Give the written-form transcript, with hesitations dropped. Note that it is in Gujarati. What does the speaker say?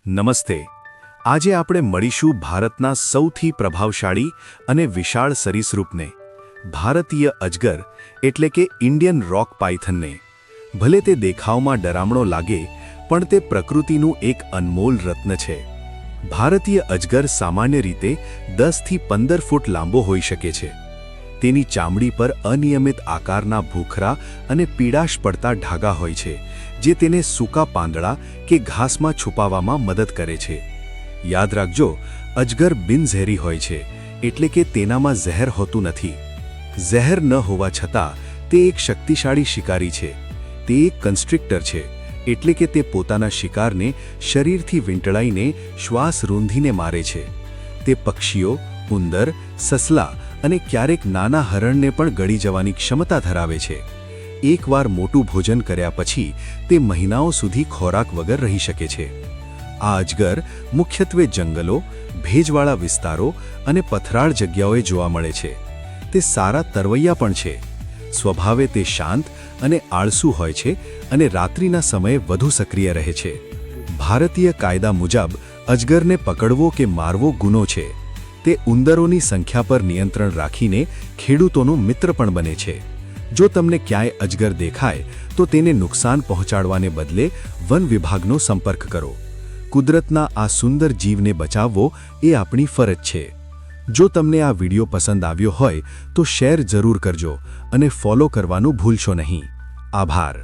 નમસ્તે. આજે આપણે મળીશું ભારતના સૌથી પ્રભાવશાળી અને વિશાળ સરીસૃપને, ભારતીય અજગર એટલે કે ઇન્ડિયન રોક પાયથનને. ભલે તે દેખાવમાં ડરામણો લાગે, પણ તે પ્રકૃતિનું એક અનમોલ રત્ન છે. ભારતીય અજગર સામાન્ય રીતે 10 થી 15 ફૂટ લાંબો હોઈ શકે છે. તેની ચામડી પર અનિયમિત આકારના ભૂખરા અને પીળાશ પડતા ઢાગા હોય છે, જે તેને સૂકા પાંદડા કે ઘાસમાં છુપાવવામાં મદદ કરે છે. યાદ રાખજો, અજગર બિનઝેરી હોય છે, એટલે કે તેનામાં ઝેર હોતું નથી. ઝેર ન હોવા છતાં તે એક શક્તિશાળી શિકારી છે. તે એક કન્સ્ટ્રિક્ટર છે, એટલે કે તે પોતાના શિકારને શરીરથી વીંટળાઈને શ્વાસ રૂંધીને મારે છે. તે પક્ષીઓ, ઉંદર, સસલા અને ક્યારેક નાના હરણને પણ ગળી જવાની ક્ષમતા ધરાવે છે. એકવાર મોટું ભોજન કર્યા પછી તે મહિનાઓ સુધી ખોરાક વગર રહી શકે છે. આ અજગર મુખ્યત્વે જંગલો, ભેજવાળા વિસ્તારો અને પથરાળ જગ્યાઓએ જોવા મળે છે. તે સારા તરવૈયા પણ છે. સ્વભાવે તે શાંત અને આળસુ હોય છે અને રાત્રિના સમયે વધુ સક્રિય રહે છે. ભારતીય કાયદા મુજબ અજગરને પકડવો કે મારવો ગુનો છે. તે ઉંદરોની સંખ્યા પર નિયંત્રણ રાખીને ખેડૂતોનો મિત્ર પણ બને છે. જો તમને ક્યાંય અજગર દેખાય તો તેને નુકસાન પહોંચાડવાને બદલે વન વિભાગનો સંપર્ક કરો. કુદરતના આ સુંદર જીવને બચાવવો એ આપણી ફરજ છે. જો તમને આ વિડિયો પસંદ આવ્યો હોય તો શેર જરૂર કરજો અને ફોલો કરવાનું ભૂલશો નહીં. આભાર.